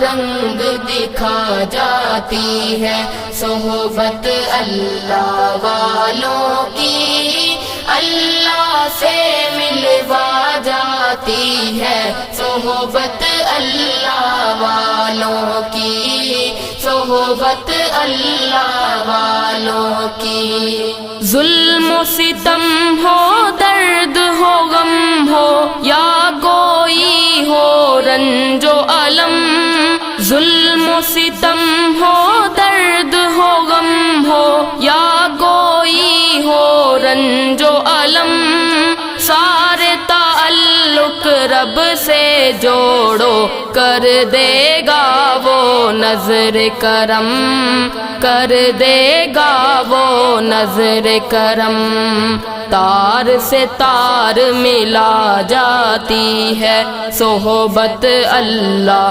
رنگ دکھا جاتی ہے، صحبت اللہ والوں کی اللہ سے ملوا جاتی ہے، صحبت اللہ والوں کی، صحبت اللہ والوں کی۔ ظلم و ستم ہو، درد ہو، غم ہو، یا کوئی ہو رنج و الم، ظلم و ستم ہو، درد ہو، غم ہو، یا کوئی ہو رنج و الم، سارے تعلق رب سے جوڑو، کر دے گا وہ نظر کرم، کر دے گا وہ نظر کرم۔ تار سے تار ملا جاتی ہے، صحبت اللہ